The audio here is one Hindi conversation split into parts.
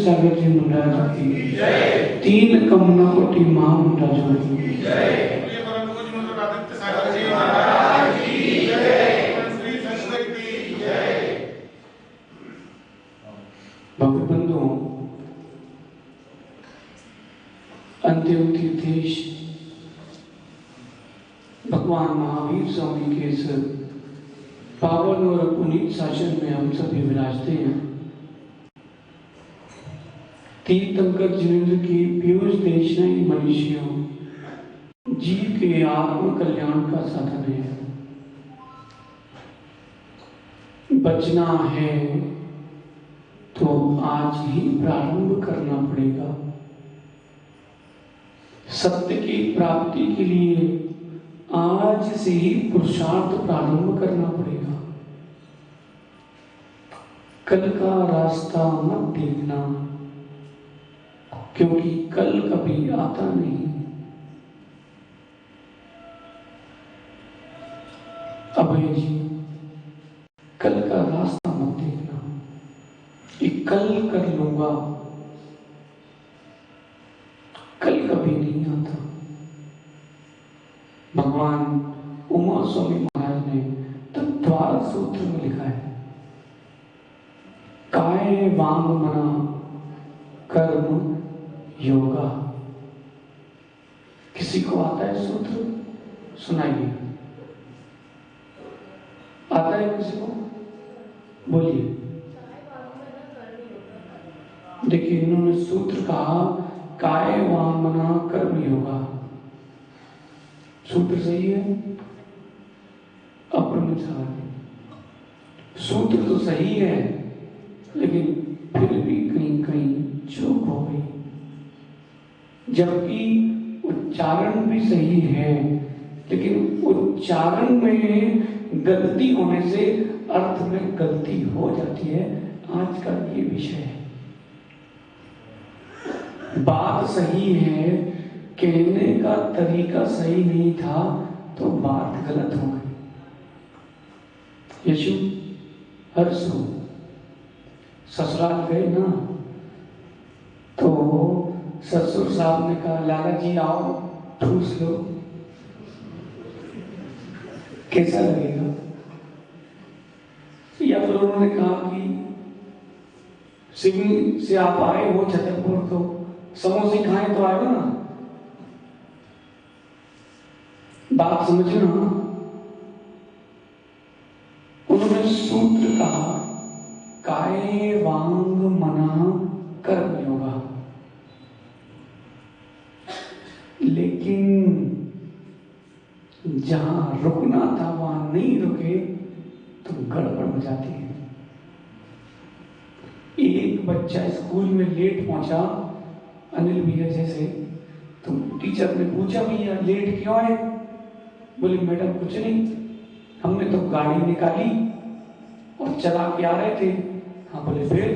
सागर जी महाराज की जय। तीन कमना कोटि महामंडल की जय। भक्त बंधुओं, अंतिम तीर्थेश भगवान महावीर स्वामी के इस पावन और पुनीत शासन में हम सभी विराजते हैं। तीर्थंकर जिनेन्द्र की पीयूष देशनाई मनुष्यों जीव के आत्म कल्याण का साधन है। बचना है तो आज ही प्रारंभ करना पड़ेगा। सत्य की प्राप्ति के लिए आज से ही पुरुषार्थ प्रारंभ करना पड़ेगा। कल का रास्ता मत देखना, क्योंकि कल कभी आता नहीं। अभय जी, कल का रास्ता मत देखना, कि कल कर लूंगा, कल कभी नहीं आता। भगवान उमा स्वामी महाराज ने तत्वार सूत्र में लिखा है, काय वांग मना कर्म योगा। किसी को आता है सूत्र? सुनाइए। आता है किसी को? बोलिए। देखिए, इन्होंने सूत्र कहा काय वांग मना कर्म योगा। सूत्र सही है? अप्रमित सवाल। सूत्र तो सही है, लेकिन फिर भी कहीं कहीं चूक हो गई। जबकि उच्चारण भी सही है, लेकिन उच्चारण में गलती होने से अर्थ में गलती हो जाती है। आज का ये विषय है। बात सही है, कहने का तरीका सही नहीं था तो बात गलत हो गई। यशु हर्षु ससुराल गए ना, तो ससुर साहब ने कहा लाला जी आओ ठूस लो, कैसा लगेगा? या फिर उन्होंने कहा कि सिवनी से आप आए हो छतरपुर, तो समोसे खाएं तो आएगा ना। बात समझना। उन्होंने सूत्र कहा काय वांग मना कर्म योगा, लेकिन जहां रुकना था वहां नहीं रुके तो गड़बड़ हो जाती है। एक बच्चा स्कूल में लेट पहुंचा, अनिल भैया जैसे, तो टीचर ने पूछा भैया लेट क्यों आए? बोले मैडम कुछ नहीं, हमने तो गाड़ी निकाली और चला के आ रहे थे। हाँ, बोले फिर?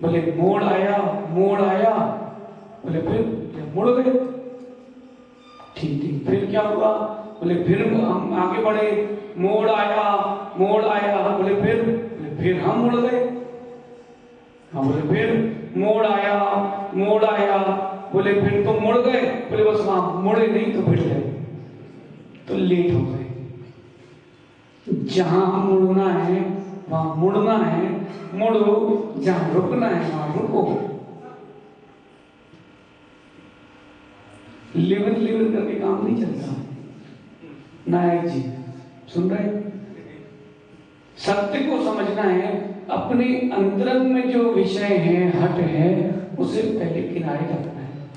बोले मोड़ आया, मोड़ आया। बोले फिर? मुड़ गए। ठीक ठीक, फिर क्या हुआ? बोले फिर हम आगे बढ़े, मोड़ आया, मोड़ आया। बोले फिर हम मुड़ गए। हाँ, बोले फिर मोड़ आया, मोड़ आया। बोले फिर तो मुड़ गए। बोले बस वहां मुड़े नहीं तो फिर गए, तो लेट हो गए। जहां मुड़ना है वहां मुड़ना है, मुड़ो। जहां रुकना है वहां रुको। लिवर लिवर करके काम नहीं चलता। नायक जी सुन रहे? सत्य को समझना है। अपने अंतरंग में जो विषय है, हट है, उसे पहले किनारे रखना है।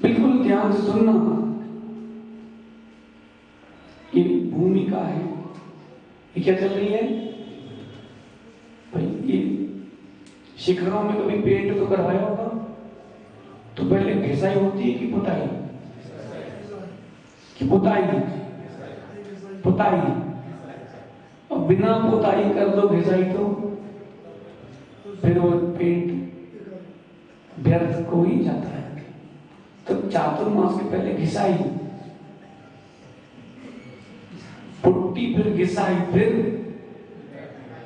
बिल्कुल ध्यान से सुनना। ये भूमिका है। ये क्या चल रही है भाई? ये शिखरों में कभी पेंट तो करवाया होगा, तो पहले घिसाई होती है कि पुताई? कि पुताई? पुताई। और बिना पुताई कर दो घिसाई तो फिर वो पेंट व्यर्थ को ही जाता है। तो चातुर्मास के पहले घिसाई, पुट्टी, फिर घिसाई, फिर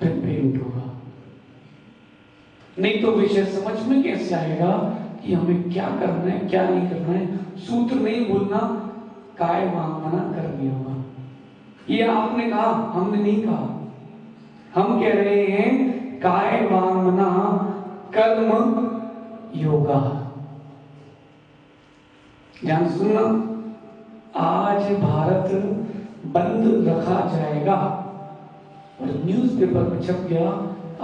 पेंट होगा। नहीं तो विषय समझ में कैसे आएगा कि हमें क्या करना है क्या नहीं करना है। सूत्र नहीं बोलना, काय वांग मना कर्म योगा। ये आपने कहा, हमने नहीं कहा। हम कह रहे हैं काय वांग मना कर्म योगा। ध्यान सुनना, आज भारत बंद रखा जाएगा और न्यूज़पेपर में छप गया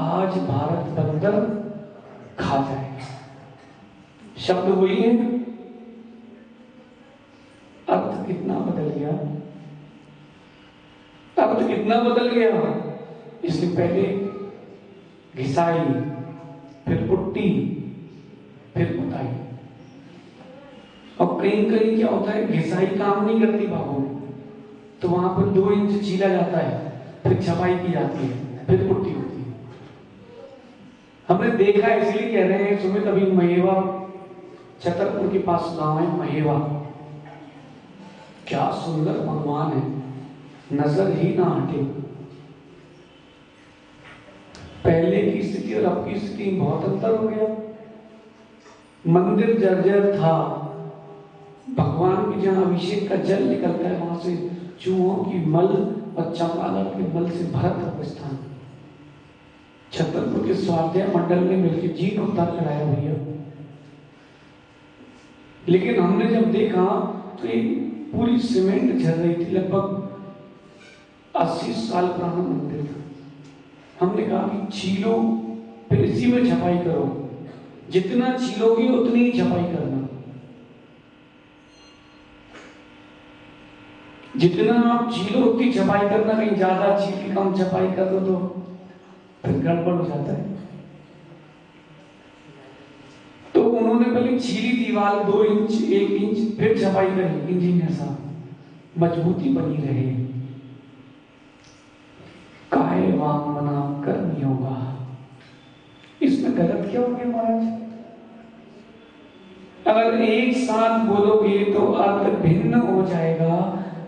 आज भारत बंदर खा जाएगा। शब्द वही है, अर्थ कितना बदल गया, अर्थ कितना बदल गया। इसलिए पहले घिसाई, फिर पुट्टी, फिर पुताई। और कहीं कहीं क्या होता है, घिसाई काम नहीं करती बाबू, तो वहां पर 2 इंच छीला जाता है, फिर छपाई की जाती है, फिर पुट्टी होती है। हमने देखा, इसलिए कह रहे हैं। सुमित अभी महेवा, छतरपुर के पास गांव है महेवा, क्या सुंदर भगवान है, नजर ही ना हटे। पहले की स्थिति और अब की स्थिति में बहुत अंतर हो गया। मंदिर जर्जर था, भगवान के जहां अभिषेक का जल निकलता है वहां से चूहों की मल और चंपारण के मल से भरा था वो स्थान। छतरपुर के स्वाध्याय मंडल ने मिलकर जीर्ण उद्धार कराया भैया। लेकिन हमने जब देखा तो एक पूरी सीमेंट झल रही थी, लगभग 80 साल पुराना मंदिर था। हमने कहा कि छीलो, फिर इसी में छपाई करो, जितना छीलोगे उतनी ही छपाई करना। जितना आप छीलो उतनी छपाई करना, कहीं ज्यादा छील के कम छपाई कर दो तो फिर गड़बड़ हो जाता है। तो उन्होंने पहले छीली दीवार 2 इंच 1 इंच, फिर छपाई करी इंजीनियर साहब, मजबूती बनी रहे। काय वांग मना कर्म योगा, इसमें गलत क्या हो गया महाराज? अगर एक साथ बोलोगे तो अर्थ भिन्न हो जाएगा,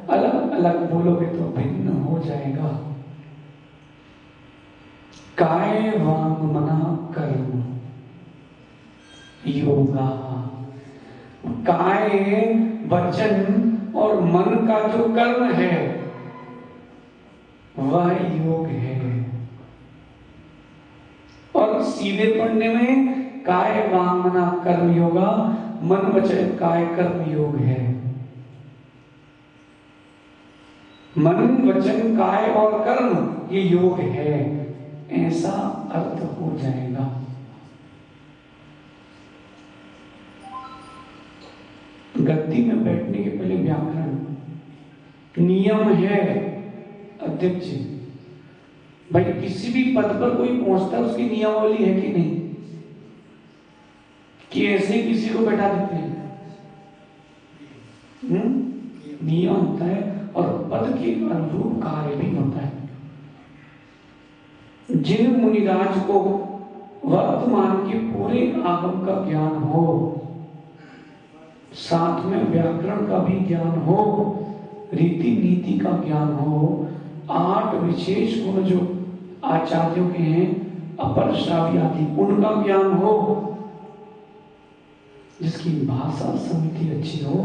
अलग अलग बोलोगे तो भिन्न हो जाएगा। काय वांग मना कर्म योगा। काय वचन और मन का जो कर्म है वह योग है। और सीधे पढ़ने में काय वांग मना कर्म योगा, मन वचन काय कर्म योग है। मन वचन काय और कर्म ये योग है, ऐसा अर्थ हो जाएगा। गद्दी में बैठने के पहले व्याकरण नियम है। अध्यक्ष जी, भाई किसी भी पद पर कोई पहुंचता है उसकी नियमावली है कि नहीं, कि ऐसे ही किसी को बैठा देते हैं? नियम होता है और पद के अनुरूप कार्य भी होता है। जिन मुनिराज को वर्तमान के पूरे आगम का ज्ञान हो, साथ में व्याकरण का भी ज्ञान हो, रीति नीति का ज्ञान हो, 8 विशेष गुण जो आचार्यों के हैं, अपर श्राव्य आदि, उनका ज्ञान हो, जिसकी भाषा समिति अच्छी हो,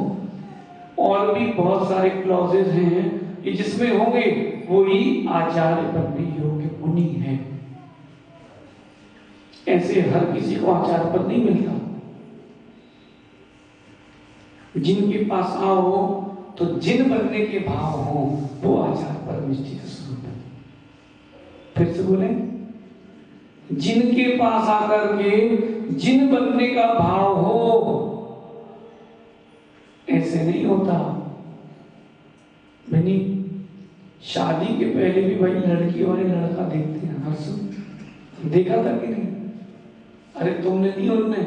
और भी बहुत सारे क्लॉजेज हैं कि जिसमें होंगे वही आचार्य बनने योग्य मुनि है। ऐसे हर किसी को आचार्य पद नहीं मिलता। जिनके पास आओ तो जिन बनने के भाव हो वो आचार्य पर निश्चित स्वरूप है। फिर से बोले, जिनके पास आकर के जिन बनने का भाव हो, ऐसे नहीं होता। बनी शादी के पहले भी भाई लड़की वाले लड़का देखते हैं। हर्षु देखा था कि नहीं? अरे तुमने नहीं, उनने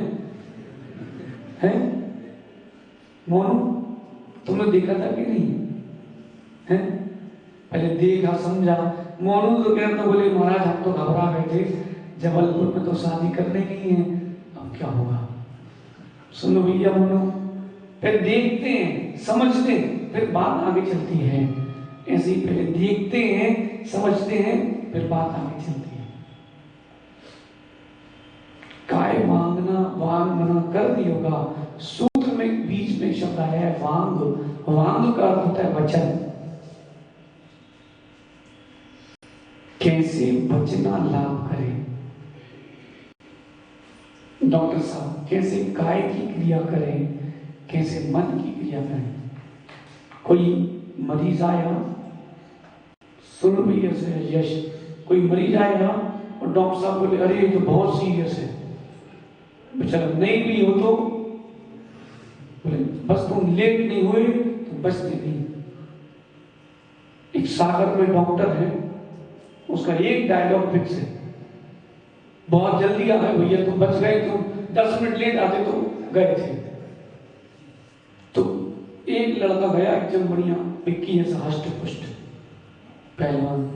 है मोनू, तुमने देखा था कि नहीं है? पहले देखा समझा। मोनू तो कहता बोले महाराज हम तो घबरा गए थे, जबलपुर में तो शादी करने नहीं है, अब क्या होगा? सुनो भैया मोनू, फिर देखते हैं समझते हैं फिर बात आगे चलती है। ऐसे ही पहले देखते हैं समझते हैं फिर बात आगे चलती है। काय मांगना वांग मना कर दी होगा। सूत्र में बीच में शब्द आया है वांग। वांग का अर्थ होता है वचन। कैसे बचना लाभ करे। डॉक्टर साहब कैसे काय की क्रिया करें, कैसे मन की क्रिया करें। कोई मरीज आया, सुन भैया से यश, कोई मरीज आया और डॉक्टर साहब बोले अरे ये तो बहुत सीरियस है, बेचारा नहीं भी हो तो बोले बस तुम लेट नहीं हुए तो बचते नहीं। एक सागर में डॉक्टर है, उसका एक डायलॉग फिक्स है, बहुत जल्दी आ गए भैया तुम बच गए, तुम 10 मिनट लेट आते तो गए थे। तो एक लड़का गया एकदम बढ़िया पिक्की है, हष्ट पुष्ट पहलवान।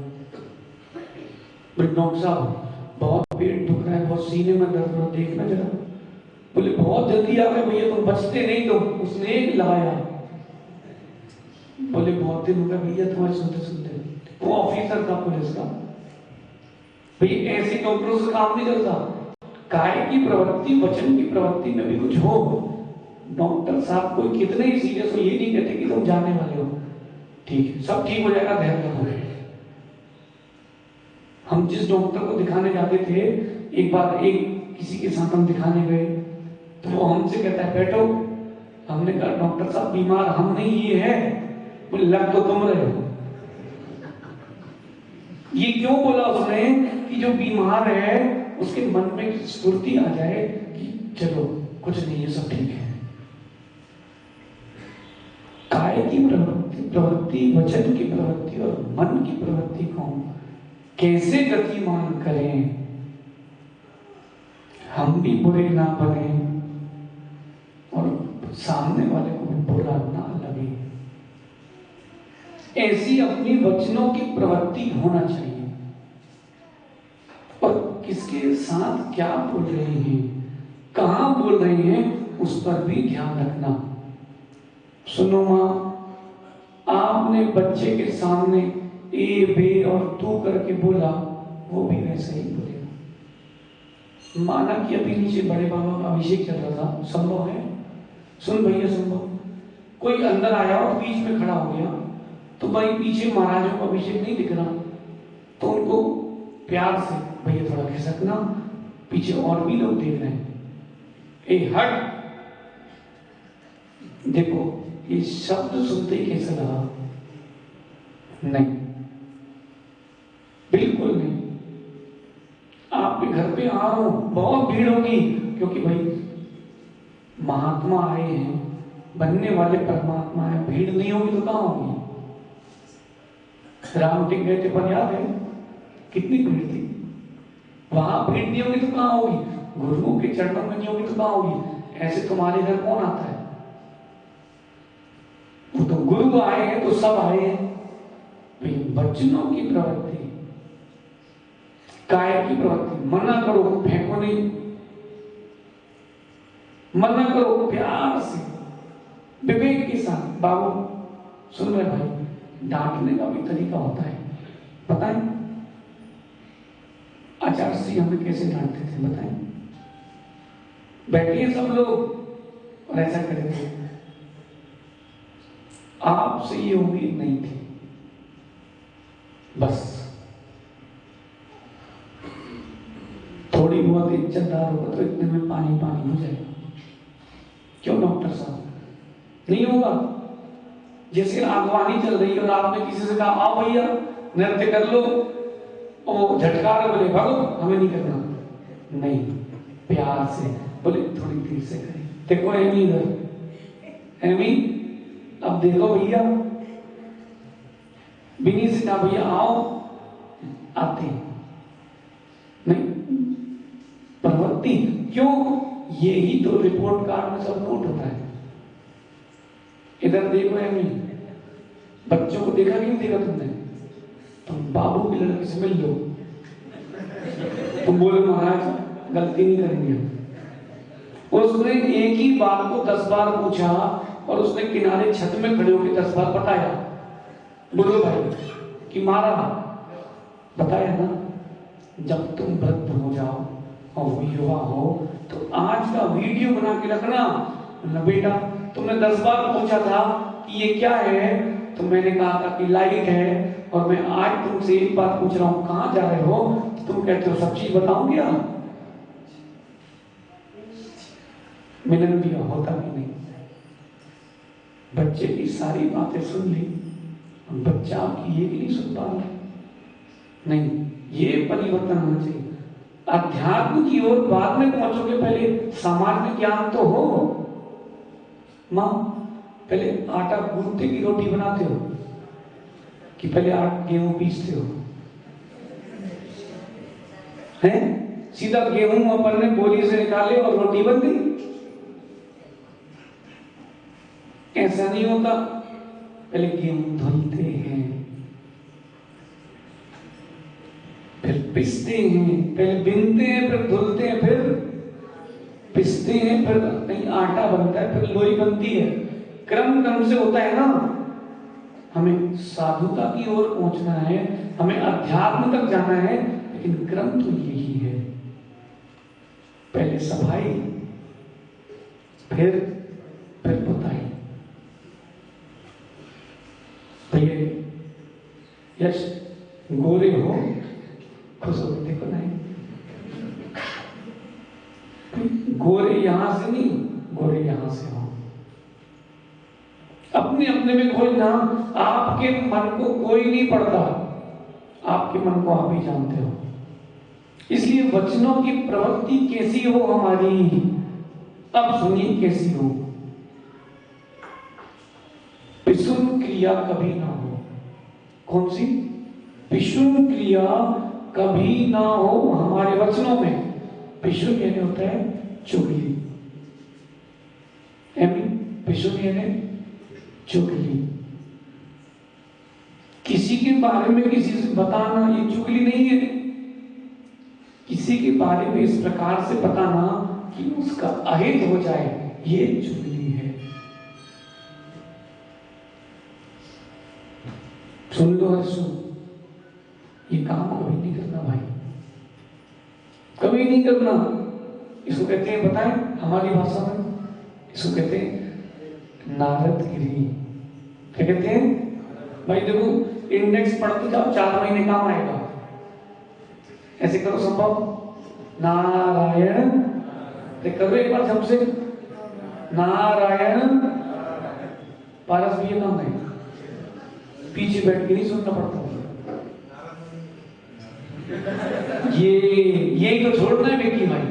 डॉक्टर साहब बहुत पेट दुख रहा है, बहुत सीने में दर्द हो, देखना जरा। बोले बहुत जल्दी आ गए भैया तुम बचते नहीं तो। उसने एक लगाया, बोले बहुत दिन हो गया भैया तुम्हारे सुनते सुनते। वो ऑफिसर था पुलिस का। भैया ऐसे डॉक्टरों से काम नहीं चलता, काय की प्रवृत्ति वचन की प्रवृत्ति में भी कुछ हो। डॉक्टर साहब कोई कितने ही सीरियस हो ये नहीं कहते कि तुम जाने वाले हो, ठीक है सब ठीक हो जाएगा, धैर्य रखो। हम जिस डॉक्टर को दिखाने जाते थे, एक बार एक किसी के साथ हम दिखाने गए तो वो हमसे कहता है बैठो। हमने कहा डॉक्टर साहब बीमार हम नहीं ये है। बोले लग तो तुम रहे हो। ये क्यों बोला उसने कि जो बीमार है उसके मन में स्फूर्ति आ जाए कि चलो कुछ नहीं है सब ठीक है। काय की प्रवृत्ति वचन की प्रवृत्ति और मन की प्रवृत्ति को कैसे गतिमान करें, हम भी बुरे ना बने और सामने वाले को भी बुरा ना लगे। ऐसी अपनी वचनों की प्रवृत्ति होना चाहिए। और किसके साथ क्या बोल रहे हैं, कहां बोल रहे हैं, उस पर भी ध्यान रखना। सुनो मां, आपने बच्चे के सामने ए बे और तू करके बोला, वो भी वैसे ही बोलेगा। माना कि अभी नीचे बड़े बाबा का अभिषेक चल रहा था, संभव है, सुन भैया संभव, कोई अंदर आया और बीच में खड़ा हो गया तो भाई पीछे महाराजों का अभिषेक नहीं दिख रहा, तो उनको प्यार से भैया थोड़ा खिसकना, पीछे और भी लोग देख रहे हैं, ए हट। देखो ये शब्द सुनते ही कैसा लगा? नहीं, बिल्कुल नहीं। आपके घर पे आ रहा हूं, बहुत भीड़ होगी, क्योंकि भाई महात्मा आए हैं, बनने वाले परमात्मा है, भीड़ नहीं होगी तो कहां होगी? रामटिक गए थे पर याद है कितनी भीड़ थी, वहां भीड़ नहीं होगी तो कहां होगी? गुरुओं के चरणों में नहीं होगी तो कहां होगी? ऐसे तुम्हारे घर कौन आता है? वो तो गुरु आए हैं तो सब आए हैं। वचनों की प्रवृत्ति, काय की प्रवृत्ति, मना करो, फेंको नहीं, मना करो प्यार से, विवेक के साथ। बाबू सुन रहे भाई, डांटने का भी तरीका होता है, बताएं आचार्य श्री हमें कैसे डांटते थे, बताएं। बैठिए सब लोग और ऐसा करे थे, आपसे ये उम्मीद नहीं थी, बस थोड़ी बहुत इज्जतदार होगा तो इतने में पानी पानी हो जाएगा। क्यों डॉक्टर साहब? नहीं होगा। जैसे आगवानी चल रही है और आपने किसी से कहा आओ भैया नृत्य कर लो, और झटकार बोले भागो हमें नहीं करना, नहीं, प्यार से बोले थोड़ी देर से करें। देखो एमी इधर, एमी अब देखो भैया, बिनी से कहा भैया आओ, आते नहीं, प्रवृत्ति क्यों? यही तो रिपोर्ट कार्ड में सब नोट होता है। इधर देखो एमी, बच्चों को देखा क्यों देखा तुमने? तुम बाबू की लड़की से मिल लो, तुम बोले महाराज गलती नहीं करेंगे। उसने एक ही बात को 10 बार पूछा और उसने किनारे छत में खड़े होकर 10 बार बताया। बोलो भाई कि मारा, बताया ना। जब तुम वृद्ध हो जाओ और वो युवा हो तो आज का वीडियो बना के रखना। ना बेटा तुमने 10 बार पूछा था कि ये क्या है, तो मैंने कहा था कि लाइट है, और मैं आज तुमसे एक बात पूछ रहा हूं कहां जा रहे हो, तुम कहते हो सब चीज बताऊं क्या? मिलन भी होता भी नहीं। बच्चे की सारी बातें सुन ली, बच्चा आपकी एक नहीं सुन पा रहा। नहीं, ये परिवर्तन होना चाहिए। अध्यात्म की ओर बाद में पहुंचोगे, पहले सामान्य ज्ञान तो हो। मां पहले आटा गूंथते की रोटी बनाते हो कि पहले गेहूं पीसते हो? हैं? सीधा गेहूं अपन ने बोली से निकाले और रोटी बन गई? ऐसा नहीं होता। पहले गेहूं धुलते हैं, फिर पिसते हैं, पहले बिनते हैं, फिर धुलते हैं, फिर पिसते हैं, फिर नहीं आटा बनता है, फिर लोई बनती है। क्रम क्रम से होता है ना। हमें साधुता की ओर पहुंचना है, हमें अध्यात्म तक जाना है, लेकिन क्रम तो यही है। पहले सफाई, फिर पुताई। तो ये यश गोरे हो, खुश हो, देखो नहीं गोरे यहां से नहीं, गोरे यहां से हो। अपने अपने में कोई ना, आपके मन को कोई नहीं पढ़ता, आपके मन को आप ही जानते हो। इसलिए वचनों की प्रवृत्ति कैसी हो हमारी, अब सुनिए कैसी हो। पिशुन क्रिया कभी ना हो। कौन सी? पिशुन क्रिया कभी ना हो हमारे वचनों में। पिशुन यानी होता है चुगली। पिशुन यानी चुगली। किसी के बारे में किसी से बताना ये चुगली नहीं है। किसी के बारे में इस प्रकार से बताना कि उसका अहित हो जाए, ये चुगली है। सुन लो हर्षु, ये काम कभी नहीं करना भाई, कभी नहीं करना। इसको कहते हैं, बताएं हमारी भाषा में, इसको कहते हैं नारदगिरी। क्या कहते हैं भाई? देखो इंडेक्स पढ़ते जाओ, 4 महीने काम आएगा। ऐसे करो संभव, नारायण, करो एक बार सबसे, नारायण। पारस भी ये काम है, पीछे बैठ के नहीं सुनना पड़ता। ये तो छोड़ना है विक्की भाई।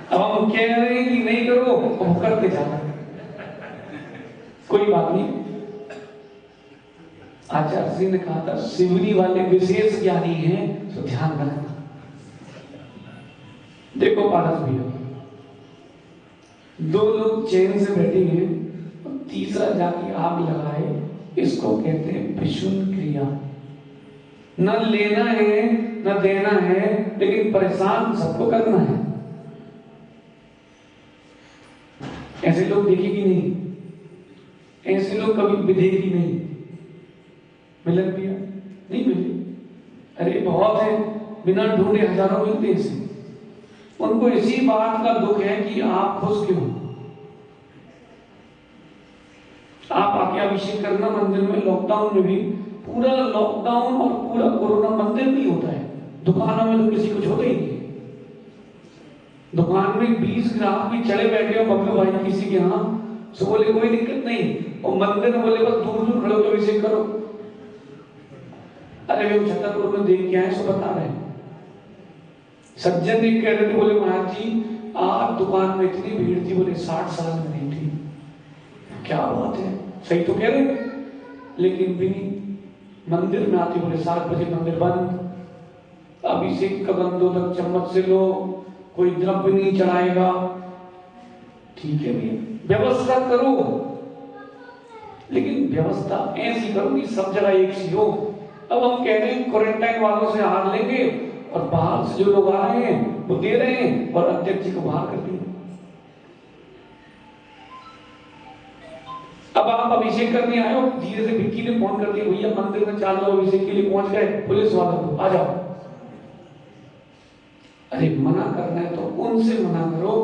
अब हम कह रहे हैं कि नहीं करो, तो करते जाना, कोई बात नहीं। आचार्य जी ने कहा था शिवरी वाले विशेष ज्ञानी हैं, तो ध्यान रखना। देखो पारस भैया, 2 लोग चैन से बैठे हैं, तीसरा जाके आग लगाए, इसको कहते हैं पिशुन क्रिया। न लेना है न देना है, लेकिन परेशान सबको करना है। ऐसे लोग देखेगी नहीं, ऐसे लोग कभी विधेगी नहीं। मिलन भैया नहीं मिले, अरे बहुत है, बिना ढूंढे हजारों मिलते ऐसे। उनको इसी बात का दुख है कि आप खुश क्यों। आप आके अभिषेक करना मंदिर में, लॉकडाउन में भी, पूरा लॉकडाउन और पूरा कोरोना मंदिर में होता है। दुकानों में तो किसी कुछ होता ही नहीं। दुकान में 20 ग्राहक भी चले बैठे हो बबलू भाई किसी के यहाँ, तो बोले कोई दिक्कत नहीं, और मंदिर में बोले बस दूर दूर खड़े होकर अभिषेक करो। अरे वे छतरपुर में देख के आए, सो बता रहे हैं। सज्जन ने कह रहे थे, बोले महाराज जी आप दुकान में इतनी भीड़ थी, बोले 60 साल में नहीं थी। क्या बात है, सही तो कह रहे, लेकिन भी मंदिर में आते, बोले 7 बजे मंदिर बंद, अभिषेक का बंदो तक चम्मच से लो, कोई द्रव्य नहीं चढ़ाएगा। ठीक है भैया, व्यवस्था करो, लेकिन व्यवस्था ऐसी करो कि सब जगह एक सी हो। अब हम कह रहे हैं क्वारंटाइन वालों से हार लेंगे, और बाहर से जो लोग आ रहे हैं वो दे रहे हैं, और अध्यक्ष जी को बाहर कर दिए। अब आप अभिषेक करने आए हो, धीरे से विक्की ने फोन कर दिया, भैया मंदिर में 4 लोग अभिषेक के लिए पहुंच गए, पुलिस वालों को आ जाओ। अरे मना करना है तो उनसे मना करो।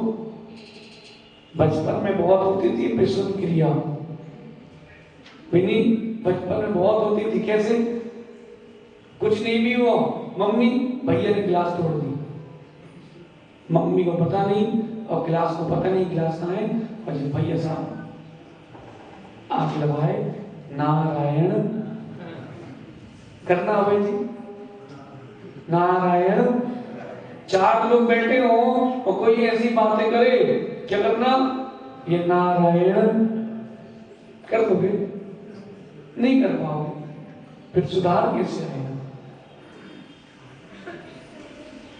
बचपन में बहुत होती थी विशुद्ध क्रिया, नहीं बचपन में बहुत होती थी। कैसे? कुछ नहीं भी हुआ, मम्मी भैया ने गिलास तोड़ दी, मम्मी को पता नहीं और गिलास को पता नहीं गिलास कहाँ है, और जब भैया साहब आग लगाए, नारायण करना हो जी, नारायण। चार लोग बैठे हो और कोई ऐसी बातें करे, क्या करना? ये नारायण कर दोगे? नहीं कर पाओगे, फिर सुधार कैसे आएगा?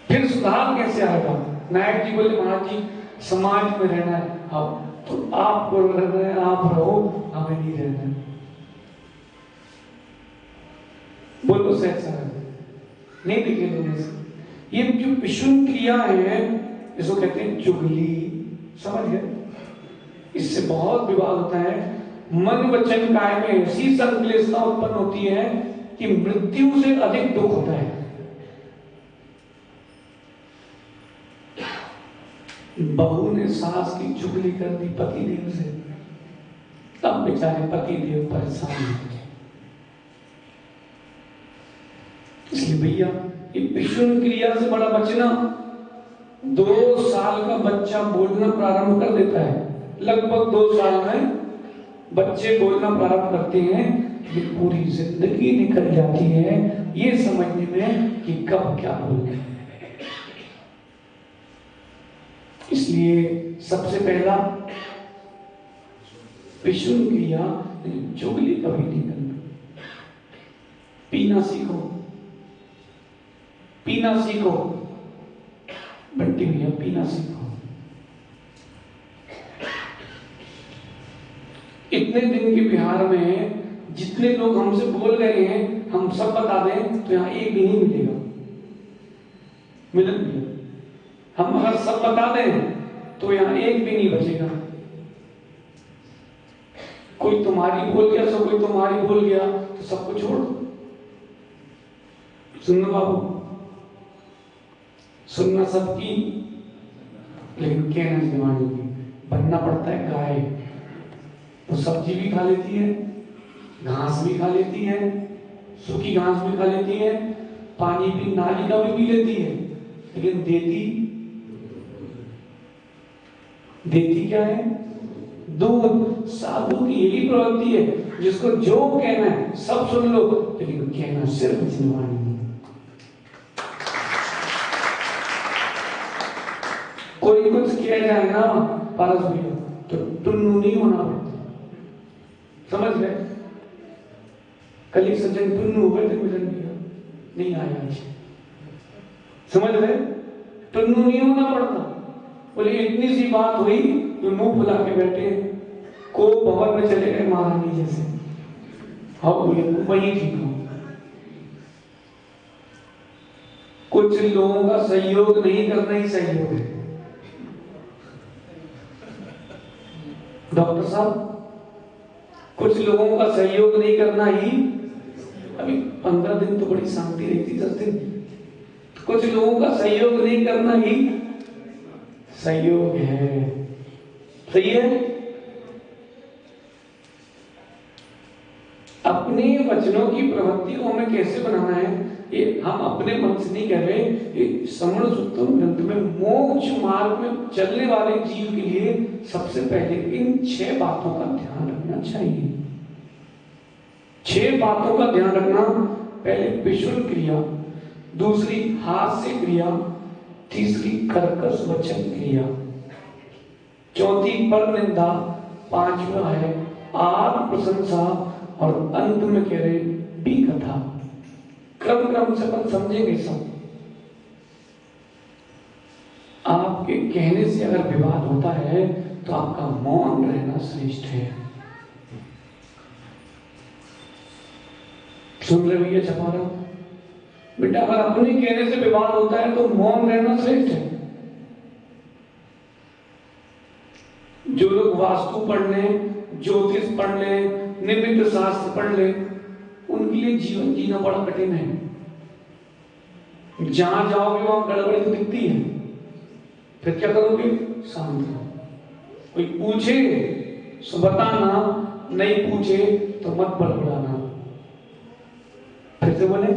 फिर सुधार कैसे आएगा? नायक जी बोले महाराज जी समाज में रहना है, अब तो आपको रहना है, आप रहो, हमें नहीं रहना है। बोलो सहज सरल नहीं दिखे लोगों से। ये जो विशुद्ध क्रिया है इसको कहते हैं चुगली, समझ गए? इससे बहुत विवाद होता है। मन वचन काय में ऐसी संक्लेशता उत्पन्न होती है कि मृत्यु से अधिक दुख होता है। बहू ने सास की चुगली कर दी पति देव से, तब बेचारे पति देव परेशान हो गए। इसलिए भैया ये विशुद्ध क्रिया से बड़ा बचना। 2 साल का बच्चा बोलना प्रारंभ कर देता है, लगभग 2 साल में बच्चे बोलना प्रारंभ करते हैं, ये पूरी जिंदगी निकल जाती है ये समझने में कि कब क्या बोलना है। इसलिए सबसे पहला विशुद्ध क्रिया चुगली कभी नहीं करना। पीना सीखो, पीना सीखो बंटी भैया, पीना सीखो। इतने दिन के बिहार में जितने लोग हमसे बोल रहे हैं, हम सब बता दें तो यहाँ एक भी नहीं मिलेगा, मिलन भी। हम अगर सब बता दें तो यहाँ एक भी नहीं बचेगा। कोई तुम्हारी बोल गया, सब कोई तुम्हारी बोल गया तो सबको छोड़ दो। सुनना बाबू, सुनना सबकी, लेकिन कहना जमाने की। बनना पड़ता है गाय, तो सब्जी भी खा लेती है, घास भी खा लेती है, सूखी घास भी खा लेती है, पानी भी नाली का भी पी लेती है, लेकिन देती क्या है? दूध। साधु की यही प्रवृत्ति है, जिसको जो कहना है सब सुन लो, लेकिन कहना सिर्फ जिनवाणी नहीं। कोई कुछ किया जाए ना पारस भैया तो टुन्नू नहीं होना पड़ता, समझ गए? कल एक सज्जन टुन्नू हो गए थे, मिलन भैया नहीं आया, समझ गए? टुन्नू नहीं होना पड़ता। बोले इतनी सी बात हुई तो मुंह फुला के बैठे, को भवन में चले गए महारानी जैसे। हाँ बोले वही ठीक हो। कुछ लोगों का सहयोग नहीं करना ही सहयोग है। डॉक्टर साहब, कुछ लोगों का सहयोग नहीं करना ही, अभी 15 दिन तो बड़ी शांति रही थी, 10 दिन। कुछ लोगों का सहयोग नहीं करना ही सहयोग है, सही है? अपने वचनों की प्रवृत्ति को हमें कैसे बनाना है, ये हम अपने मन से नहीं कह रहे। ये श्रवण सूत्रम ग्रंथ में मोक्ष मार्ग में चलने वाले जीव के लिए सबसे पहले इन 6 बातों का ध्यान रखना चाहिए। 6 बातों का ध्यान रखना। पहले विशुद्ध क्रिया, दूसरी हास्य क्रिया, तीसरी कर्कश वचन क्रिया, चौथी पर निंदा, 5वां है आत्म प्रशंसा, और अंत में कह रहे बी कथा। क्रम से अपन समझेंगे सब। आपके कहने से अगर विवाद होता है तो आपका मौन रहना श्रेष्ठ है। सुन रहे भैया छपारा बेटा, अगर अपने कहने से विवाद होता है तो मौन रहना श्रेष्ठ है। जो लोग वास्तु पढ़ लें, ज्योतिष पढ़ लें, निमित्त शास्त्र पढ़ लें, उनके लिए जीवन जीना बड़ा कठिन है। जहां जाओगे वहां गड़बड़ी तो दिखती है, फिर क्या करोगे? शांत रहो। कोई पूछे तो बताना, नहीं पूछे तो मत बड़बड़ाना। फिर से बोले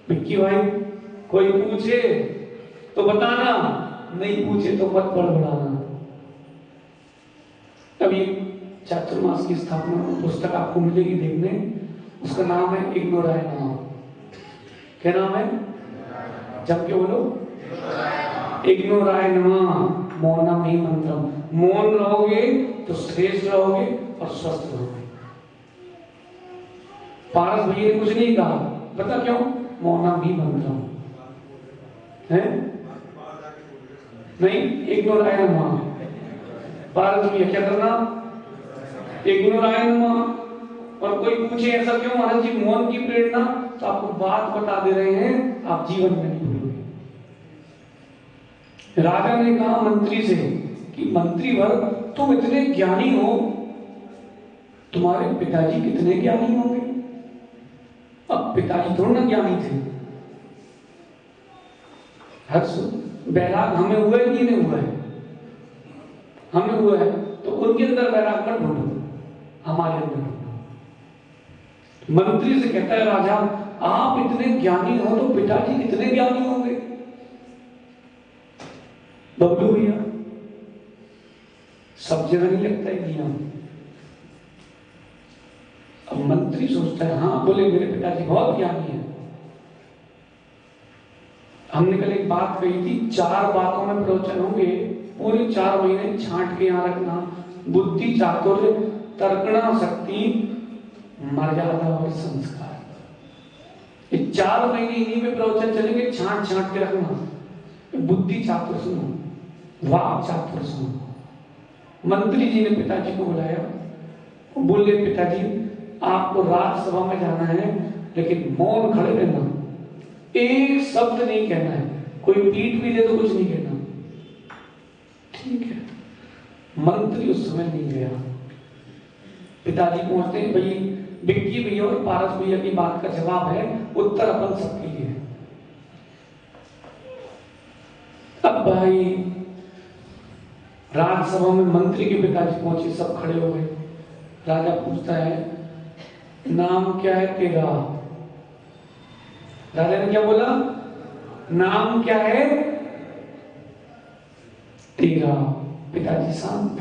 विक्की भाई, कोई पूछे तो बताना, नहीं पूछे तो मत बड़बड़ाना। अभी चातुर्मास की स्थापना पुस्तक आपको मिलेगी देखने, उसका नाम है इग्नोराय नमः। क्या नाम है? जब के बोलो, इग्नोराय नमः, मौनम ही मंत्रम। मौन रहोगे तो श्रेष्ठ रहोगे और स्वस्थ रहोगे। पारस भैया ने कुछ नहीं कहा, पता क्यों? मौनम ही मंत्रम है। नहीं, इग्नोराय नमः। पारस भैया क्या करना? इग्नोराय नमः। और कोई पूछे ऐसा क्यों महाराज जी मौन की प्रेरणा, तो आपको बात बता दे रहे हैं, आप जीवन में नहीं भूलोगे। राजा ने कहा मंत्री से कि मंत्री वर्ग, तुम इतने ज्ञानी हो, तुम्हारे पिताजी कितने ज्ञानी होंगे? अब पिताजी थोड़ा ना ज्ञानी थे। हर्ष बैराग हमें हुआ है कि नहीं हुआ है? हमें हुआ है, तो उनके अंदर बैराग मत ढूंढो, हमारे अंदर ढूंढो। मंत्री से कहता है राजा, आप इतने ज्ञानी हो तो पिताजी कितने ज्ञानी होंगे? बबलू भैया, सब जगह नहीं लगता है ज्ञान। अब मंत्री सोचता है, हाँ बोले मेरे पिताजी बहुत ज्ञानी है। हमने कल एक बात कही थी, 4 बातों में प्रवचन होंगे, पूरे 4 महीने छांट के यहां रखना। बुद्धि, चातुर्य, तर्कणा शक्ति, मर्यादा और संस्कार। ये 4 महीने इन्हीं में प्रवचन चलेंगे, छांट छांट के रखना। बुद्धि चातुर सुनो, वाक चातुर सुनो। मंत्री जी ने पिताजी को बुलाया, बोले पिताजी आपको राज्यसभा में जाना है, लेकिन मौन खड़े रहना, एक शब्द नहीं कहना है, कोई पीठ भी दे तो कुछ नहीं कहना। ठीक है। मंत्री उस समय नहीं गया। पिताजी पहुंचते हैं, भाई विक्की भैया और पारस भैया की बात का जवाब है, उत्तर अपन सबके लिए। अब भाई राज्यसभा में मंत्री के पिताजी पहुंचे, सब खड़े हो गए। राजा पूछता है नाम क्या है तेरा? राजा ने क्या बोला? नाम क्या है तेरा? पिताजी शांत।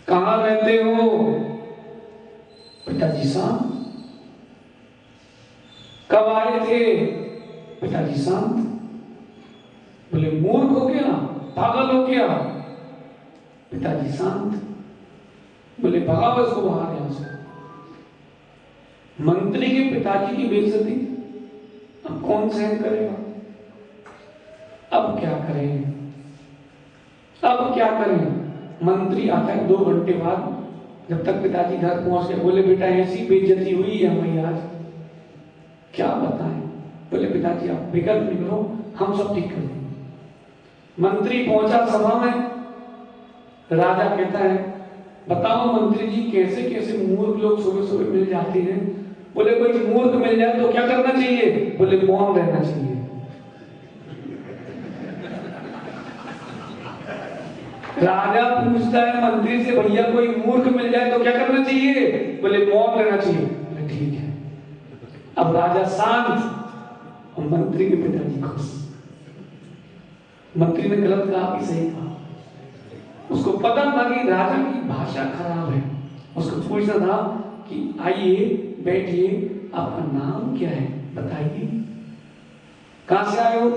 कहां रहते हो? पिताजी शांत। कब आए थे? पिताजी शांत। बोले मूर्ख हो गया, पागल हो गया? पिताजी शांत। बोले भगाओ इसको बाहर यहां से। मंत्री के पिताजी की बेइज्जती अब कौन सहन करेगा? अब क्या करें? अब क्या करें? मंत्री आता है 2 घंटे बाद, जब तक पिताजी घर पहुंच गए। बोले बेटा ऐसी बेइज्जती हुई है हमारी आज, क्या बताएं? बोले पिताजी आप फिक्र नहीं करो, हम सब ठीक कर देंगे। मंत्री पहुंचा सभा में, राजा कहता है बताओ मंत्री जी कैसे कैसे मूर्ख लोग सुबह सुबह मिल जाते हैं। बोले कोई मूर्ख मिल जाए तो क्या करना चाहिए? बोले मौन रहना चाहिए। राजा पूछता है मंत्री से भैया कोई मूर्ख मिल जाए तो क्या करना चाहिए? बोले मौन रहना चाहिए। बोले ठीक है। अब राजा शांत और मंत्री के पिताजी खुश। मंत्री ने गलत कहा कि सही कहा? उसको पता था कि राजा की भाषा खराब है। उसको पूछना था कि आइए बैठिए, आपका नाम क्या है बताइए, कहां से आए हो?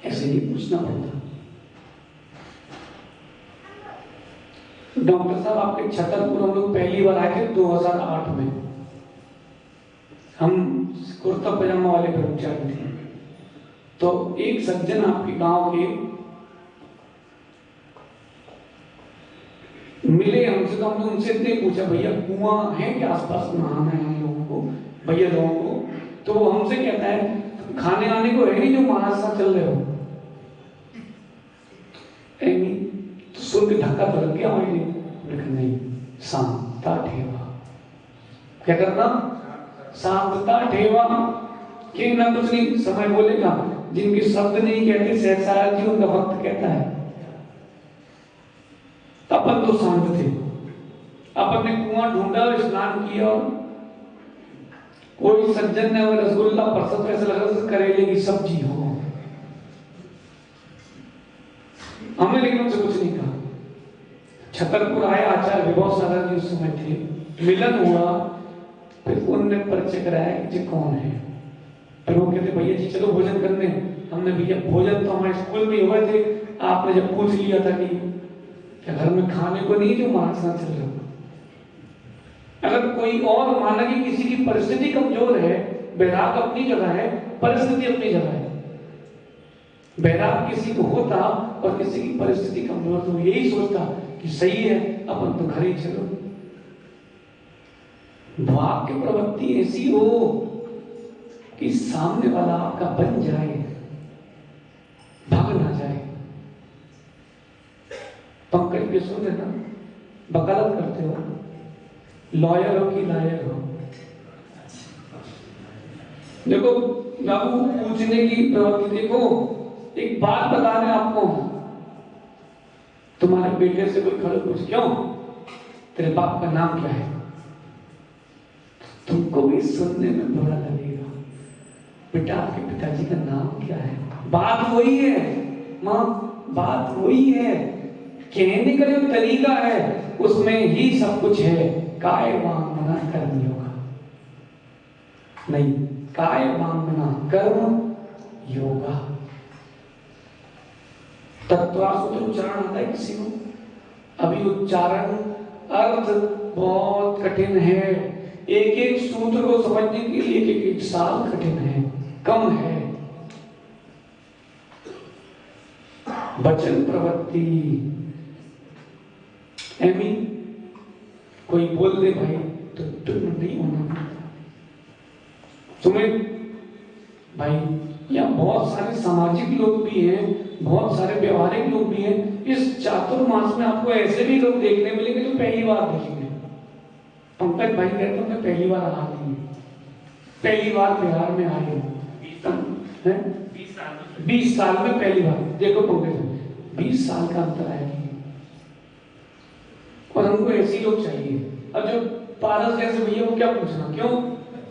ऐसे नहीं पूछना पड़ता। डॉक्टर साहब आपके छतरपुर हम लोग पहली बार आए थे 2008 में। हम कुर्ता पजामा वाले कर्मचारी थे, तो एक सज्जन आपके गांव के मिले हमसे, तो हमने उनसे इतने पूछा भैया कुआं है क्या आसपास नहाना है हम लोगों को, भैया लोगों को? तो वो हमसे कहता है खाने आने को है नहीं जो महाराज साहब चल रहे हो? तो सुन के धक्का तो लग गया हमारे। नहीं, शांता ठेवा। क्या करना? शांतता ठेवा कि ना कुछ नहीं, समय बोलेगा। जिनके शब्द नहीं कहते सहसा जी उनका भक्त कहता है। अपन तो शांत थे, अपन ने कुआं ढूंढा, स्नान किया, कोई सज्जन ने रसगुल्ला परसत ऐसा लग रहा करेले की सब्जी हो, हमने लेकिन उनसे कुछ नहीं कहा। छतरपुर आए आचार्य विभव सागर जी उस समय थे, मिलन हुआ, फिर उनने परिचय कराया कि जी कौन है। फिर वो कहते भैया जी चलो भोजन करने। हमने भैया भोजन तो हमारे स्कूल में हुए थे, आपने जब पूछ लिया था कि क्या घर में खाने को नहीं जो मार्क्स ना चल रहा। अगर कोई और माना कि किसी की परिस्थिति कमजोर है, बैराग अपनी जगह है, परिस्थिति अपनी जगह है। बैराग किसी को होता और किसी की परिस्थिति कमजोर तो यही सोचता कि सही है अपन तो घर ही चलो। वाक्य प्रवृत्ति ऐसी हो कि सामने वाला आपका बन जाए, भाग ना जाए। पंकज के सुन लेना, वकालत करते हो, लॉयर हो कि लायर हो। देखो बाबू पूछने की प्रवृत्ति, देखो एक बात बता रहे आपको, तुम्हारे बेटे से कोई खड़े पूछ क्यों तेरे बाप का नाम क्या है, तुमको भी सुनने में बुरा लगेगा, बेटा आपके पिताजी का नाम क्या है। बात वही है मां, बात वही है, कहने का जो तरीका है उसमें ही सब कुछ है। काय वांगमना कर्म योगा नहीं, काय वांगमना कर्म योगा। तत्वासूत्र उच्चारण आता है किसी को? अभी उच्चारण अर्थ बहुत कठिन है, एक एक सूत्र को समझने के लिए एक साल कठिन है, कम है। वचन प्रवृत्ति एमी कोई बोल दे भाई तो तुम नहीं होना तुम्हें भाई। यहाँ बहुत सारे सामाजिक लोग भी हैं, बहुत सारे व्यवहारिक लोग भी हैं। इस चातुर्मास में आपको ऐसे भी लोग देखने मिलेंगे जो पहली बार देखेंगे। पंकज भाई कहते हैं मैं पहली बार आ रही हूँ, पहली बार बिहार में आई हूँ, 20 साल में पहली बार। देखो पंकज 20 साल का अंतर है और हमको ऐसे लोग चाहिए। अब जो पारस जैसे भैया वो क्या पूछना, क्यों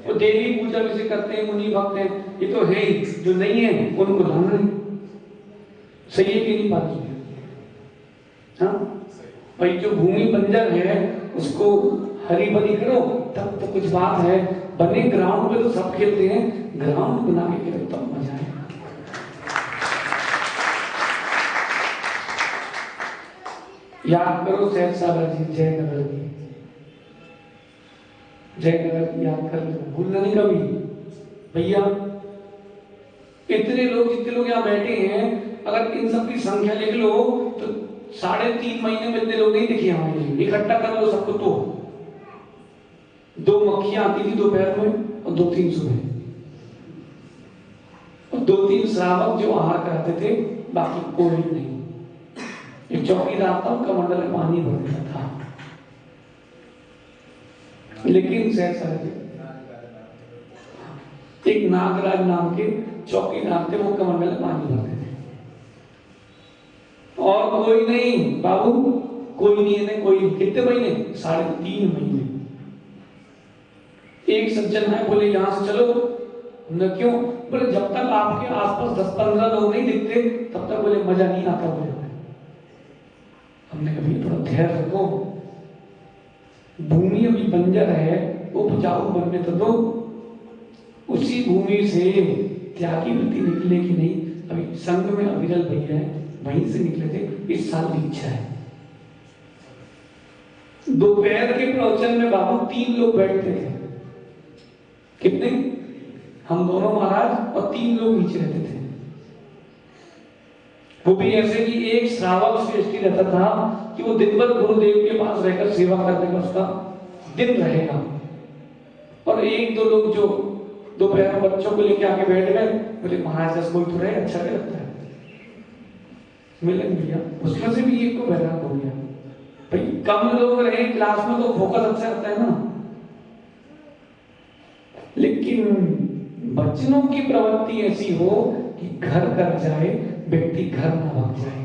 वो देवी पूजा वैसे करते हैं, मुनि भक्त हैं, ये तो है ही, जो नहीं है उनको लाना है। सही है कि नहीं पारस भैया? हाँ भाई, जो भूमि बंजर है उसको हरी भरी करो तब तो कुछ बात है। बने ग्राउंड पे तो सब खेलते हैं, ग्राउंड बना के खेलो तब मजा है। याद करो सहसागर जी, जयनगर जी, जयनगर याद कर लो, भूलना नहीं कभी भैया। इतने लोग जितने लोग यहाँ बैठे हैं, अगर इन सब की संख्या लिख लो तो 3.5 महीने में इतने लोग नहीं दिखे हमें। इकट्ठा कर लो सबको तो 2 मक्खियां आती थी दोपहर में और 2-3 सुबह, और 2-3 श्रावक जो आहार कराते थे, बाकी कोई नहीं। एक चौकीदार था, उनका मंडल में पानी भर देता था। लेकिन एक नागराज नाम के चौकीदार थे, वो कमंडल में पानी भरते थे और कोई नहीं बाबू, कोई नहीं है, कोई। कितने महीने? 3.5 महीने। एक सज्जन है, बोले यहां से चलो न, क्यों? बोले जब तक आपके आसपास 10-15 लोग नहीं दिखते तब तक बोले मजा नहीं आता। बोले हमने कभी थोड़ा धैर्य रखो, भूमि अभी बंजर है, उपजाऊ बनने तो दो। उसी भूमि से त्यागी वृत्ति निकलेगी नहीं। अभी संघ में अविरल भैया है, वहीं से निकले थे, इस साल दीक्षा है। दोपहर के प्रवचन में बाबू 3 लोग बैठते थे। कितने? हम दोनों महाराज और 3 लोग नीचे रहते थे। वो भी ऐसे कि एक श्रावक श्रेष्ठी रहता था कि वो दिन भर गुरुदेव के पास रहकर सेवा करने का उसका दिन रहेगा, और 1-2 लोग जो दोपहर में बच्चों को लेके आके बैठ गए, बोले महाराज जैसे कोई तो रहे, अच्छा नहीं लगता है, मिलन भैया। उसमें से भी एक को बैराग हो गया। भाई कम लोग रहे क्लास में तो फोकस अच्छा रहता है ना। लेकिन बच्चों की प्रवृत्ति ऐसी हो कि घर कर जाए, व्यक्ति घर ना भाग जाए।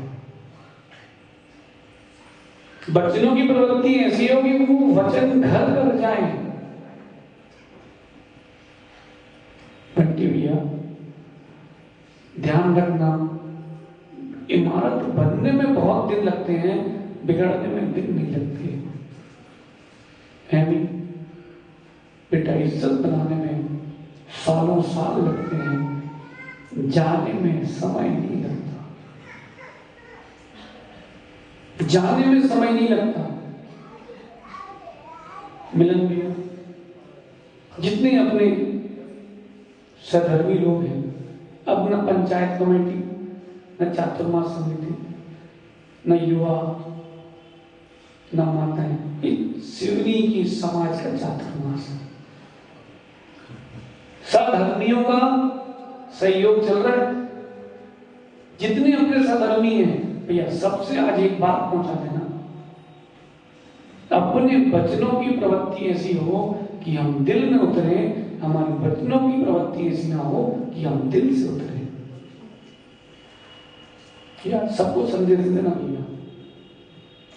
बच्चों की प्रवृत्ति ऐसी हो कि वो वचन घर कर जाए। बंटी भैया ध्यान रखना, इमारत बनने में बहुत दिन लगते हैं, बिगड़ने में दिन नहीं लगते है भी। बेटा इज्जत बनाने में सालों साल लगते हैं, जाने में समय नहीं लगता, जाने में समय नहीं लगता। मिलन भैया जितने अपने सधर्मी लोग हैं, अब न पंचायत कमेटी, न चातुर्मास समिति, न युवा, न माताएं, सिवनी की समाज का चातुर्मास है। सधर्मियों का सहयोग चल रहा है। जितने अपने सधर्मी हैं भैया, सबसे आज एक बात पहुंचा देना, अपने बचनों की प्रवृत्ति ऐसी हो कि हम दिल में उतरे, हमारे बचनों की प्रवृत्ति ऐसी ना हो कि हम दिल से उतरे। क्या सबको संदेश देना भैया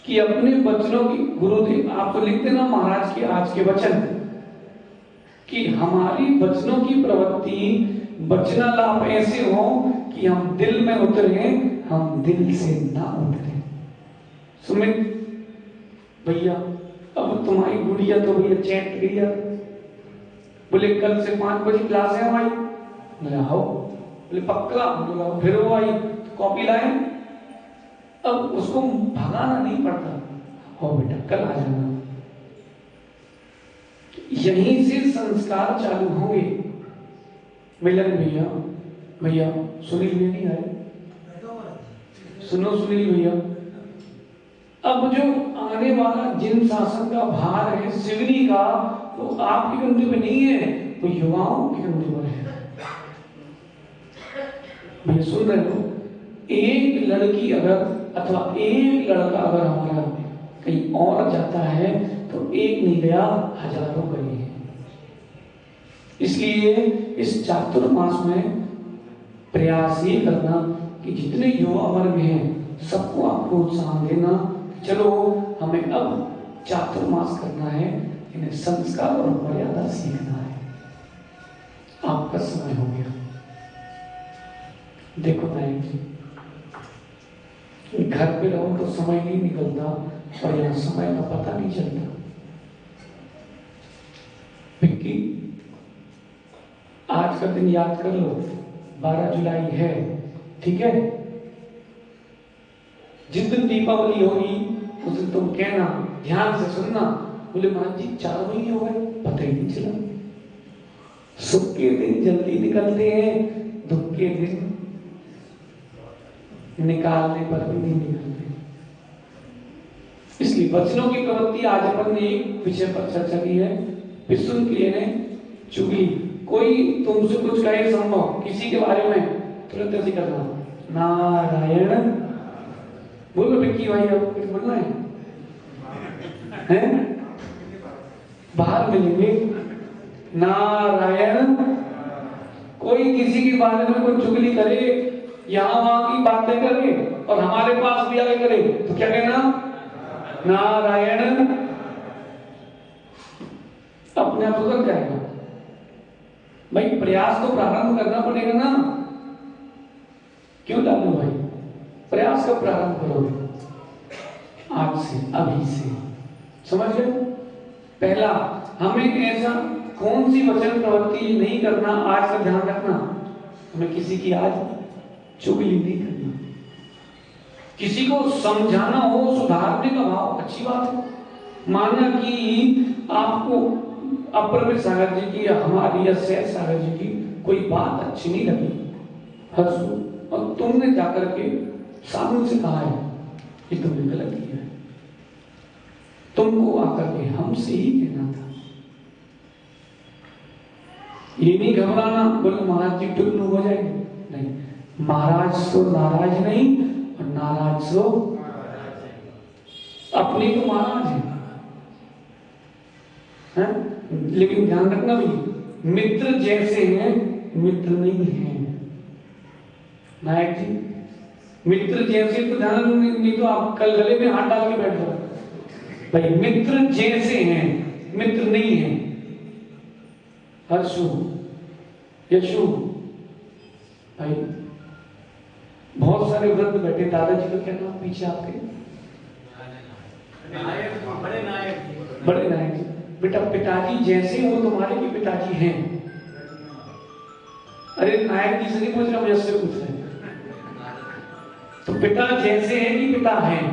कि अपने बचनों की, गुरुदेव आप तो लिखते ना महाराज के आज के वचन, कि हमारी बचनों की प्रवृत्ति, वचनालाप ऐसे हो कि हम दिल में उतरे, हम दिल से ना उतरे। सुमित भैया अब तुम्हारी गुड़िया तो भैया चैट गई है, बोले कल से 5 बजे क्लास है हमारी। बोले आओ, बोले पक्का, बोला फिर वो आई, कॉपी लाए। अब उसको भगाना नहीं पड़ता, हो बेटा कल आ जाना। यहीं से संस्कार चालू होंगे। मिलन भैया, भैया सुनील भैया नहीं आए, सुनो सुनील भैया, अब जो आने वाला जिन शासन का भार है सिवनी का, वो आपके कंधे पे नहीं है, वो युवाओं के कंधे पर है। भैया सुन रहे हो, एक लड़की अगर अथवा एक लड़का अगर हमारा कहीं और जाता है तो एक नहीं गया, हजारों गए हैं। इसलिए इस चातुर्मास में प्रयास ये करना कि जितने युवा वर्ग हैं सबको आप प्रोत्साहन देना, चलो हमें अब चातुर्मास करना है, इन्हें संस्कार और मर्यादा सीखना है। आपका समय हो गया। देखो नायक जी, घर पे रहो तो समय नहीं निकलता और यहाँ समय का पता नहीं चलता। पिंकी आज का दिन याद कर लो, 12 जुलाई है, ठीक है? जिस दिन दीपावली होगी उस दिन तुम कहना, ध्यान से सुनना, बोले महाराज जी 4 महीने हो गए, पता ही नहीं चला। सुख के दिन जल्दी निकलते हैं, दुख के दिन निकालने पर भी नहीं निकलते। इसलिए वचनों की प्रवृत्ति आज अपन ने एक विषय पर चर्चा की है, विष्णु के लिए चुगली। कोई तुमसे कुछ कहे संभव किसी के बारे में, तुरंत ऐसे करना, नारायण बोलो। विक्की भाई आपको कुछ बोलना है? बाहर मिलेंगे, नारायण। कोई किसी के बारे में कोई चुगली करे, यहां वहां की बातें करे और हमारे पास भी आगे करे तो क्या कहना? नारायण। अपने आप सुधर जाएगा। भाई प्रयास तो प्रारंभ करना पड़ेगा ना, क्यों लालू भाई? प्रयास का प्रारंभ करोगे आज से, अभी से, समझ गए? पहला, हमें ऐसा कौन सी वचन प्रवृत्ति नहीं करना, आज का ध्यान रखना। हमें किसी की आज चुगली नहीं करना, किसी को समझाना हो, सुधारने का भाव, अच्छी बात है। माना कि आपको अपर सागर जी की या हमारी या सैद सागर जी की कोई बात अच्छी नहीं लगी, हंसू, और तुमने जाकर के सामने से कहा है कि तुमने गलत किया है, तुमको आकर के हमसे ही कहना था। ये नहीं घबराना, बोले महाराज जी टुल्लू हो जाएंगे, नहीं। महाराज तो नाराज नहीं और नाराज तो अपने को महाराज है? लेकिन ध्यान रखना भी, मित्र जैसे हैं, मित्र नहीं हैं। नायक जी, मित्र जैसे तो ध्यान, नहीं तो आप कल गले में हाथ डाल के बैठ जाओ। भाई मित्र जैसे हैं, मित्र नहीं है। हर्षु, यशु, भाई बहुत सारे वृद्ध बैठे। दादाजी का क्या नाम पीछे आपके? बड़े नायक जी। बेटा पिताजी जैसे वो तुम्हारे भी पिताजी हैं। अरे नायक जी से नहीं पूछ रहा, मुझे उससे पूछ रहे हैं। तो पिता जैसे हैं कि पिता हैं?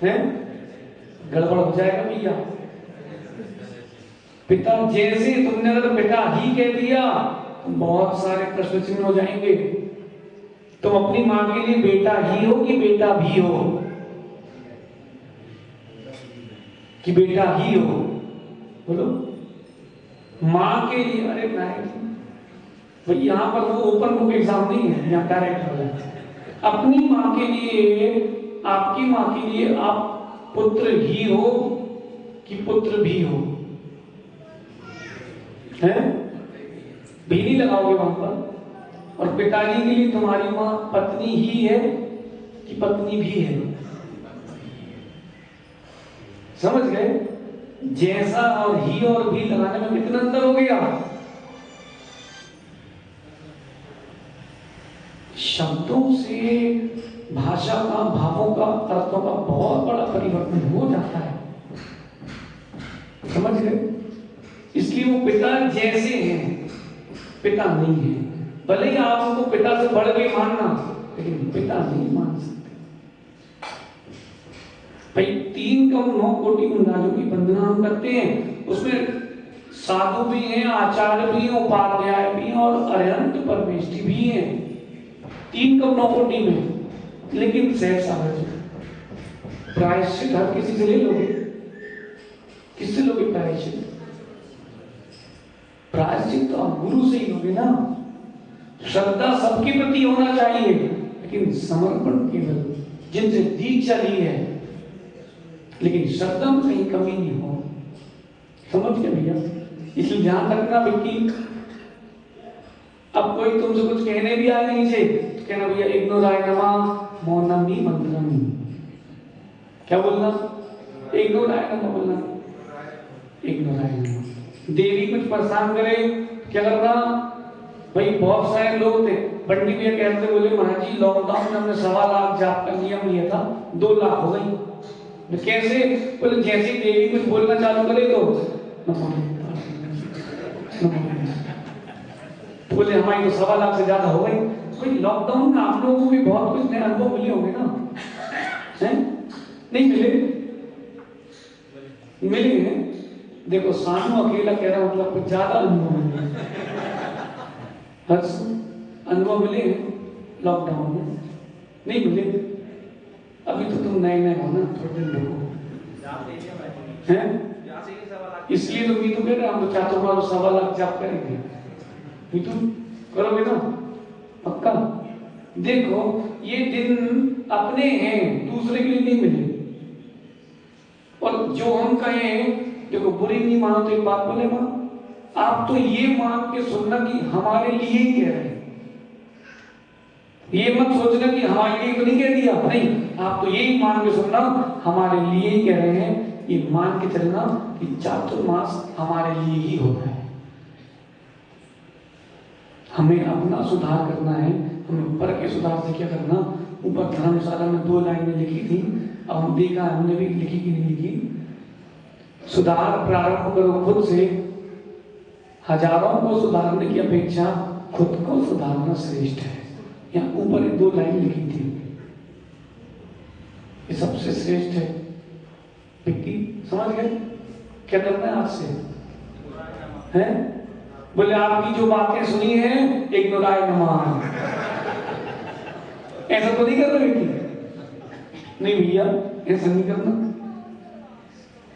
हैं? गड़बड़ हो जाएगा भैया। पिता जैसे, तुमने अगर पिता ही कह दिया तो बहुत सारे प्रश्न चिन्ह हो जाएंगे। तुम अपनी मां के लिए बेटा ही हो कि बेटा भी हो? कि बेटा ही हो? बोलो। मां के लिए, अरे भाई यहां पर वो ओपन बुक एग्जाम नहीं है, यहाँ डायरेक्ट हो। अपनी मां के लिए, आपकी मां के लिए आप पुत्र ही हो कि पुत्र भी हो? हैं? भी नहीं लगाओगे वहां पर। और पिताजी के लिए तुम्हारी मां पत्नी ही है कि पत्नी भी है? समझ गए? जैसा और ही और भी लगाने में कितना अंतर हो गया। शब्दों से भाषा का, भावों का, अर्थों का बहुत बड़ा परिवर्तन हो जाता है। समझ गए? इसलिए वो पिता जैसे हैं, पिता नहीं है। भले ही आप उनको पिता से बढ़ के मानना, लेकिन पिता नहीं मान सकते। भाई 3,9,00,000 उन्नाजों की वंदना हम करते हैं। उसमें साधु भी हैं, आचार्य भी हैं, उपाध्याय भी हैं और अरहंत परमेष्ठी भी हैं। 3,9,00,000 में। लेकिन सहसा प्रायश्चित हर किसी से ले लोगे? किससे लोगे प्रायश्चित? प्रायश्चित तो आप गुरु से ही लोगे ना। श्रद्धा सबके प्रति होना चाहिए, लेकिन समर्पण केवल जिनसे दीक्षा ली है। लेकिन श्रद्धा में कहीं कमी नहीं हो। समझ गए भैया? इसलिए ध्यान रखना बिल्कुल। अब कोई तुमसे कुछ कहने भी आए नीचे तो कहना भैया इग्नोराय नमः मौनमी मंत्रम। क्या बोलना? इग्नोराय नमः बोलना। इग्नोराय नमः। देवी कुछ परेशान करे, क्या करना? भाई बहुत सारे लोग थे, पंडित भैया कहते बोले महाराज जी लॉकडाउन में हमने 1.25 लाख जाप का नियम लिया था, 2 लाख हो गई। कैसे? बोले जैसे देवी कुछ बोलना चालू करे तो बोले हमारी तो 1.25 लाख से ज्यादा हो गई। कोई लॉकडाउन में आप लोगों को भी बहुत कुछ नए अनुभव मिले होंगे ना? हैं? नहीं मिले? मिले हैं। देखो सानू अकेला कह रहा, मतलब कुछ ज्यादा अनुभव मिले। अनुभव मिले लॉकडाउन में? नहीं मिले। अभी तो तुम नए नए हो ना, थोड़े दिन रुको। हैं? इसलिए तो मी तो कह रहा, हम तो चाहते हो 1.25 लाख जाप करेंगे। मी तो करोगे ना पक्का? देखो ये दिन अपने हैं, दूसरे के लिए नहीं मिले। और जो हम कहें, देखो बुरी नहीं मानो तो एक बात बोले मां, आप तो ये मान के सुनना कि हमारे लिए ही कह रहे हैं। ये मत सोचना कि हमारे लिए तो नहीं कह दिया, नहीं, आप तो यही मान के सुनना हमारे लिए ही कह रहे हैं। ये मान के चलना कि चातुर्मास हमारे लिए ही होता है। हमें अपना सुधार करना है। हमें पर के सुधार से क्या करना? ऊपर धर्मशाला में 2 लाइनें लिखी थी, अब हम देखा हमने भी लिखी कि नहीं लिखी। सुधार प्रारंभ करो खुद से, हजारों को सुधारने की अपेक्षा खुद को सुधारना श्रेष्ठ है। यहाँ ऊपर 2 लाइन लिखी थी, ये सबसे श्रेष्ठ है। समझ गए? क्या करना है आज से? हैं? बोले आपकी जो बातें सुनी है इग्नोराय नमः, ऐसा तो नहीं करना बेटी? नहीं भैया ऐसा नहीं करना।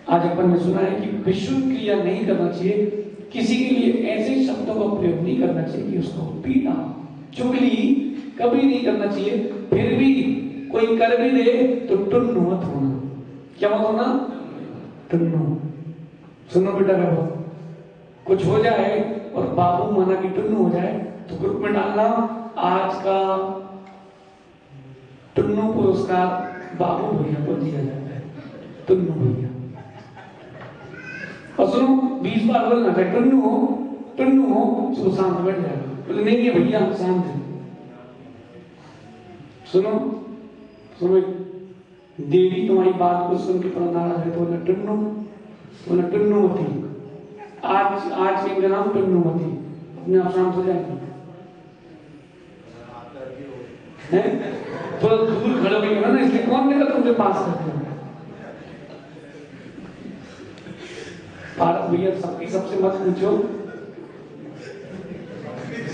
आज अपन ने सुना है कि विशुद्ध क्रिया नहीं करना चाहिए, किसी के लिए ऐसे शब्दों का प्रयोग नहीं करना चाहिए कि उसको पीना, चुगली कभी नहीं करना चाहिए। फिर भी कोई कर भी दे तो टुन्नु मत होना। क्या मत होना? टुन्नु। सुनो बेटा, रहो कुछ हो जाए और बाबू माना की टुन्नू हो जाए तो ग्रुप में डालना आज का टुन्नू पुरस्कार बाबू भैया को दिया जाता है, टुन्नू भैया। और सुनो 20 बार बोलना है टुन्नू हो तो शांत बैठ जाएगा। बोले नहीं भैया शांत है। सुनो देवी तुम्हारी बात को सुन के नाराज है तो बोला टुन्नू मती, आज इनका नाम टुन्नू मती, अपने आप शांत हो जाएंगे। थोड़ा दूर खड़े हो ना, इसलिए कौन निकल तुमसे पास करते हो। भारत भैया सबकी सबसे मत पूछो,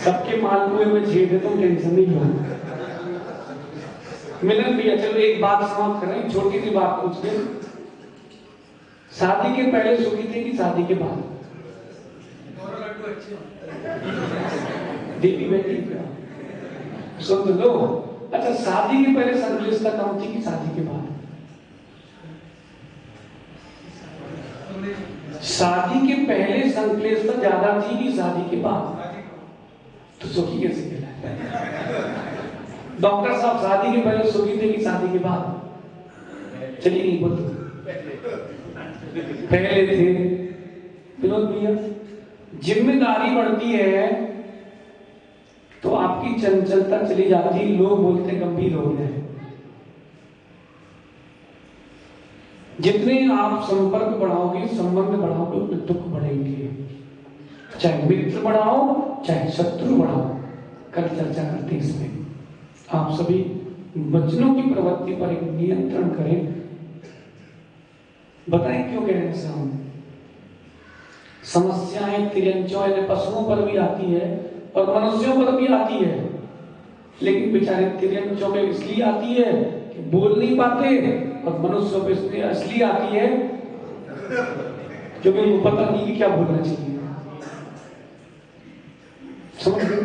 सबके मालपुए में छेद है, तुम टेंशन नहीं लो। मिलन भैया चलो एक बात समाप्त करें, छोटी सी बात पूछ के, शादी के पहले सुखी थे कि शादी के बाद? देवी बेटी सुन लो। अच्छा शादी के पहले संकलिष्टता कम थी कि शादी के बाद? शादी के पहले संकलिष्टता ज्यादा थी कि शादी के बाद? तो सुखी कैसे कहलाए? डॉक्टर साहब शादी के पहले सुखी थे कि शादी के बाद? चलिए नहीं बोलते पहले थे। विनोद भैया जिम्मेदारी बढ़ती है तो आपकी चंचलता चली जाती, लोग बोलते गंभीर हो गए। जितने आप संपर्क बढ़ाओगे, संबंध बढ़ाओगे, उतने दुख बढ़ेंगे। चाहे मित्र बढ़ाओ चाहे शत्रु बढ़ाओ। कल चर्चा करते हैं इसमें। आप सभी वचनों की प्रवृत्ति पर एक नियंत्रण करें। बताएं क्यों कह रहे हैं हम? समस्याएं तिरंजों पशुओं पर भी आती है और मनुष्यों पर भी आती है, लेकिन बेचारे तिरंजों पे इसलिए आती है कि बोल नहीं पाते, और मनुष्यों पे इसलिए असली आती है क्योंकि उनको पता नहीं कि क्या बोलना चाहिए। समझ गए?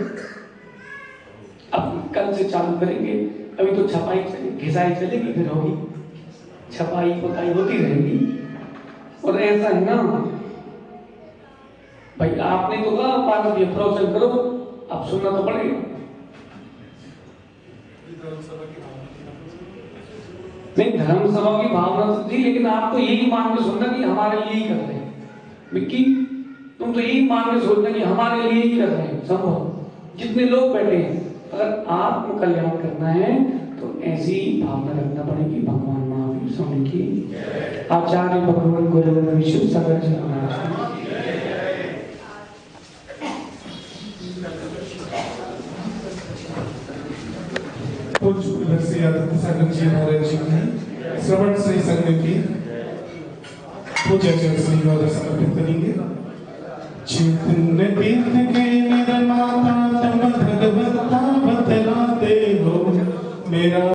अब कल से चालू करेंगे। अभी तो छपाई घिसाई चलेगी, फिर होगी छपाई पोताई होती रहेगी। और ऐसा है ना भाई, आपने तो कहा पार्ट भी प्रवचन करो, अब सुनना तो पड़ेगा। नहीं धर्म सभा की भावना तो थी, लेकिन आप तो यही मान के सुनना कि हमारे लिए ही कर रहे हैं। विक्की तुम तो यही मान के सोचना कि हमारे लिए ही कर रहे हैं। संभव जितने लोग बैठे हैं, अगर आत्म कल्याण करना है तो ऐसी भावना रखना पड़ेगी। भगवान महावीर स्वामी की, आचार्य भगवान गुरु विश्व सागर जी महाराज सागर जी महाराज जी की श्रवण श्री संघ की पूजा चरण समर्पित करेंगे। जितने दिन के